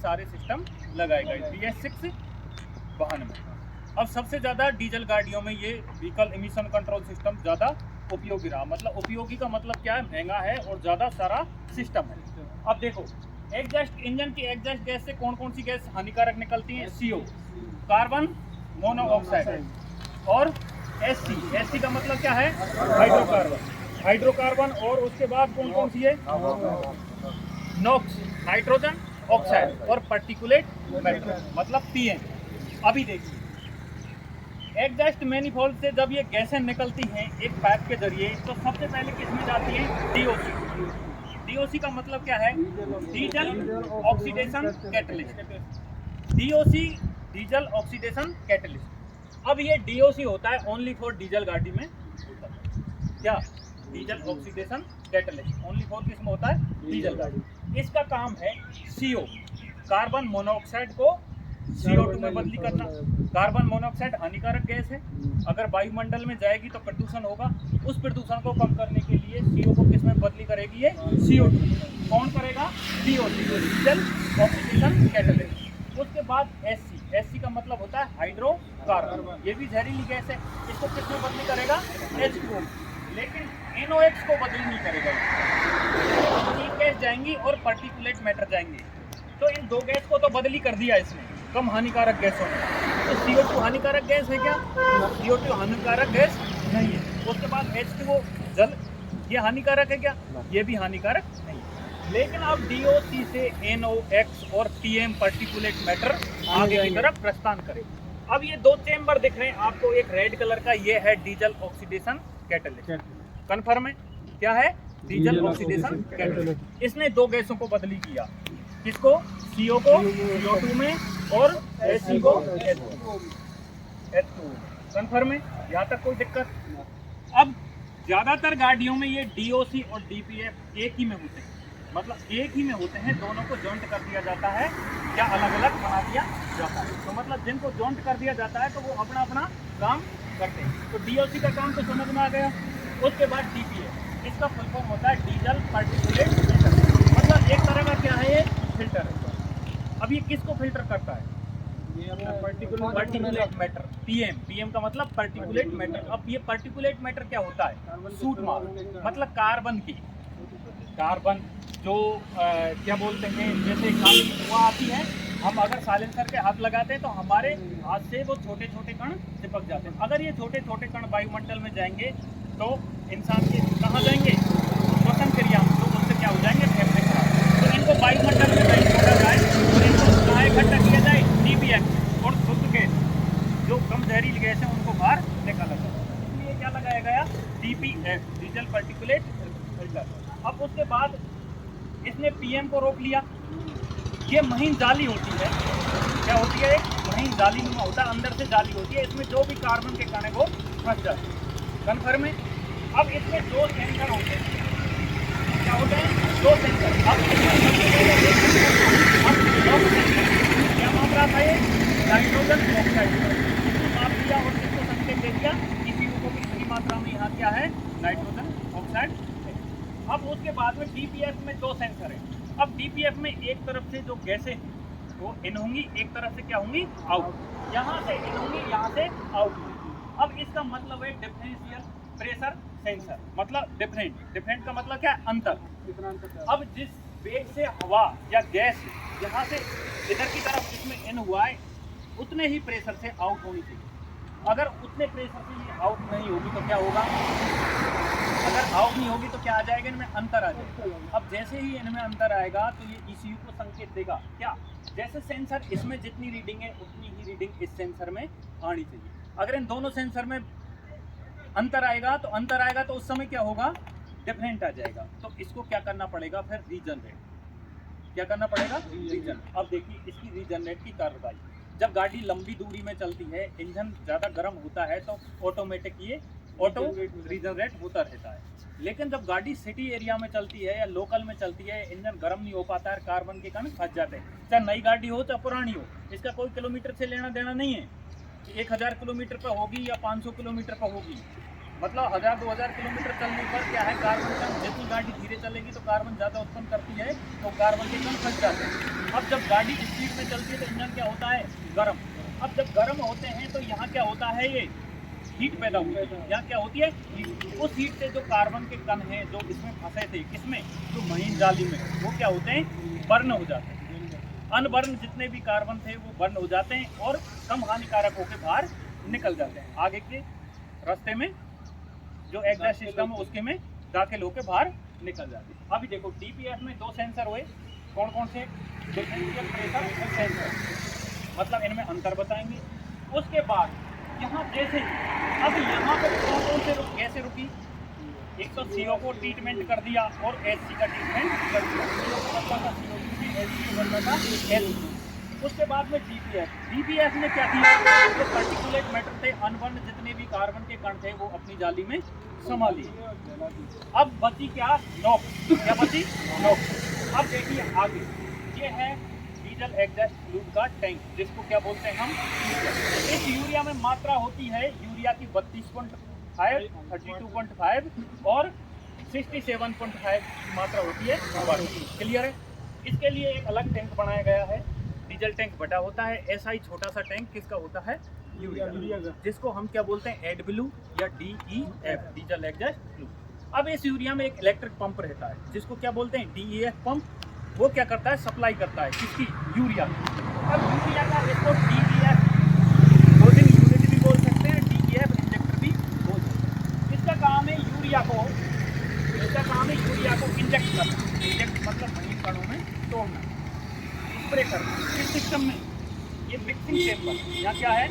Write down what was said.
सारे सिस्टम लगाए गए BS6 वाहन में। अब सबसे ज़्यादा डीजल गाड़ियों में ये व्हीकल एमिशन कंट्रोल सिस्टम ज़्यादा उपयोगी रहा। मतलब उपयोगी का मतलब क्या है, महंगा है और ज़्यादा सारा सिस्टम है। अब देखो, एग्जॉस्ट इंजन की एग्जॉस्ट गैस से कौन कौन सी गैस हानिकारक निकलती है? CO, कार्बन मोनोऑक्साइड, और SC का मतलब क्या है? हाइड्रोकार्बन। और उसके बाद कौन कौन सी है? नॉक्स, नाइट्रोजन ऑक्साइड, और पार्टिकुलेट मैटर मतलब PM। अभी देखिए, एग्जॉस्ट मैनिफोल्ड से जब ये गैसें निकलती हैं एक पाइप के जरिए, तो सबसे पहले किसमें जाती है? DOC का मतलब क्या है? Diesel oxidation catalyst. Diesel oxidation catalyst. अब ये DOC होता है ओनली फॉर डीजल गाड़ी में होता है। क्या? Diesel oxidation catalyst only for किस में होता है? डीजल गाड़ी। इसका काम है CO, कार्बन मोनोऑक्साइड को CO2 में बदली करना। कार्बन मोनोऑक्साइड हानिकारक गैस है, अगर वायुमंडल में जाएगी तो प्रदूषण होगा। उस प्रदूषण को कम करने के लिए CO को किस में बदली करेगी? ये CO2। कौन करेगा? DOC, diesel oxidation catalyst. उसके बाद SC का मतलब होता है हाइड्रोकार्बन। ये भी जहरीली गैस है, इसको किस में बदली करेगा? H2O। लेकिन NOx को बदली नहीं करेगा। तीन गैस जाएंगी और पार्टिकुलेट मैटर जाएंगे। तो इन दो गैस को तो बदली कर दिया इसने कम हानिकारक गैसों में। तो CO2 हानिकारक गैस है क्या? CO2 हानिकारक गैस नहीं है। उसके बाद H2O जल, ये हानिकारक है क्या? ये भी हानिकारक नहीं है। लेकिन अब DOC से NOx और PM पार्टिकुलेट मैटर आगे की तरफ प्रस्थान करे। अब ये दो चेंबर दिख रहे हैं आपको, एक रेड कलर का, ये है डीजल ऑक्सीडेशन कैटलिस्ट। कन्फर्म है? क्या है? Diesel oxidation catalyst. इसने दो गैसों को बदली किया। किसको? CO को CO2 में, और SC को H2O। कन्फर्म है? यहाँ तक कोई दिक्कत? अब ज्यादातर गाड़ियों में ये DOC और DPF एक ही में होते हैं, मतलब एक ही में होते हैं। दोनों को जॉइंट कर दिया जाता है या अलग अलग बना दिया जाता है। तो मतलब जिनको जॉइंट कर दिया जाता है तो वो अपना अपना काम करते हैं। तो DOC का काम तो समझ में आ गया। उसके बाद DPF, इसका फुल फॉर्म होता है डीजल पार्टिकुलेट मैटर। मतलब एक तरह का क्या है? ये फिल्टर है। अब ये किसको फिल्टर करता है? पार्टिकुलेट मैटर, PM का मतलब पार्टिकुलेट मैटर। अब ये पार्टिकुलेट मैटर क्या होता है? सूट मार, मतलब कार्बन की, कार्बन जो क्या बोलते हैं, जैसे काली धुआं आती है, हम अगर साइलेंसर के हाथ लगाते हैं तो हमारे हाथ से वो छोटे छोटे कण चिपक जाते हैं। अगर ये छोटे छोटे कण वायुमंडल में जाएंगे तो इंसान के कहाँ जाएंगे? श्वसन क्रिया, तो उससे क्या हो जाएंगे? फेफड़े खराब। तो इनको वायुमंडल में नहीं छोड़ा जाए और इनको कहाँ इकट्ठा किया जाए? DPF। और शुद्ध गैस जो कम जहरीली गैस है उनको बाहर निकाला जाए, इसलिए क्या लगाया गया? DPF, diesel particulate filter. अब उसके बाद इसने PM को रोक लिया। ये महीन जाली होती है, क्या होती है? महीन जाली नुमा होता है, अंदर से जाली होती है, इसमें जो भी कार्बन के कण है वो फंस जाते हैं। कन्फर्म है? अब इसमें दो सेंसर होते हैं। क्या होते हैं? दो सेंसर। अब क्या माप रहा था? ये नाइट्रोजन ऑक्साइड माप दिया और किसको संकेत दे दिया? ECU को कितनी मात्रा में यहाँ क्या है? Nitrogen oxide. अब उसके बाद में DPF में दो सेंसर है। अब DPF में एक तरफ से जो गैसें हैं वो इन होंगी, एक तरफ से क्या होंगी? आउट। यहाँ से इन होंगी, यहाँ से आउट। अब इसका मतलब है डिफरेंशियल प्रेशर सेंसर, मतलब डिफरेंट का मतलब क्या है? अंतर। अब जिस वेग से हवा या गैस यहाँ से इधर की तरफ इसमें इन हुआ है, उतने ही प्रेशर से आउट होनी चाहिए। अगर उतने प्रेशर से ये आउट नहीं होगी तो क्या होगा? अगर आउट नहीं होगी तो क्या आ जाएगा? इनमें अंतर आ जाएगा। अब जैसे ही इनमें अंतर आएगा तो ये ECU को संकेत देगा। क्या? जैसे सेंसर इसमें जितनी रीडिंग है उतनी ही रीडिंग इस सेंसर में आनी चाहिए। अगर इन दोनों सेंसर में अंतर आएगा तो उस समय क्या होगा? डिफरेंट आ जाएगा। तो इसको क्या करना पड़ेगा फिर? रीजनरेट। क्या करना पड़ेगा? रीजन। अब देखिए इसकी रीजनरेट की कार्रवाई। जब गाड़ी लंबी दूरी में चलती है, इंजन ज़्यादा गर्म होता है तो ऑटोमेटिक ये ऑटो रीजनरेट होता रहता है। लेकिन जब गाड़ी सिटी एरिया में चलती है या लोकल में चलती है, इंजन गर्म नहीं हो पाता है, कार्बन के कण फंस जाते हैं। चाहे नई गाड़ी हो चाहे पुरानी हो, इसका कोई किलोमीटर से लेना देना नहीं है कि 1000 किलोमीटर पर होगी या 500 किलोमीटर पर होगी। मतलब 1000-2000 किलोमीटर चलने पर क्या है, कार्बन कण, जितनी गाड़ी धीरे चलेगी तो कार्बन ज़्यादा उत्पन्न करती है, तो कार्बन के कण फंस जाते हैं। अब जब गाड़ी स्पीड में चलती है तो इंजन क्या होता है, गर्म। अब जब गर्म होते हैं तो यहाँ क्या होता है, ये हीट पैदा होती है। यहाँ क्या होती है, हीट। उस हीट से जो कार्बन के कण हैं जो इसमें फंसे थे, किसमें, जो महीन जाली में, वो क्या होते हैं, बर्न हो जाते हैं। अनबर्न जितने भी कार्बन थे वो बर्न हो जाते हैं और कम हानिकारक होकर बाहर निकल जाते हैं। आगे के रास्ते में जो एग्जॉस्ट सिस्टम है उसके में दाखिल होकर बाहर निकल जाते हैं। अभी देखो डीपीएफ में 2 सेंसर हुए, कौन कौन से, डिफरेंशियल प्रेशर और सेंसर, मतलब इनमें अंतर बताएंगे। उसके बाद यहाँ जैसे अब यहाँ पर कौन कौन से कैसे रुकी, एक तो CO को ट्रीटमेंट कर दिया और HC का ट्रीटमेंट कर दिया, CO को बदला था CO2 में, HC को बदला था HC। उसके बाद में DPF ने क्या किया, जो पार्टिकुलेट मैटर थे, अनबर्न जितने भी कार्बन के कण थे वो अपनी जाली में समा लिए। अब बची क्या, नोक, क्या बची, नोक। अब देखिए आगे, ये है डीजल एग्जॉस्ट फ्लूइड का टैंक, जिसको क्या बोलते हैं हम, यूरिया। इस यूरिया में मात्रा होती है यूरिया की 32.5, 32.5 और 67.5 की मात्रा होती है। क्लियर है। इसके लिए एक अलग टैंक बनाया गया है, डीजल टैंक बड़ा होता है। ऐसा ही छोटा सा टैंक किसका होता है, यूरिया, जिसको हम क्या बोलते हैं, एडब्ल्यू या DEF, डीजल एग्जॉस्ट फ्लूइड। अब इस यूरिया में एक इलेक्ट्रिक पंप रहता है, जिसको क्या बोलते हैं, DEF पंप। वो क्या करता है, सप्लाई करता है किसकी, यूरिया। अब यूरिया का इसको DEF लोडिंग यूनिट भी बोल सकते हैं, DEF इंजेक्टर भी बोल सकते हैं। इसका काम है यूरिया को इंजेक्ट करना। इंजेक्ट मतलब महीन कणों में तोड़ना, स्प्रे करना। इस सिस्टम में ये मिक्सिंग चेम्बर, यहाँ क्या है,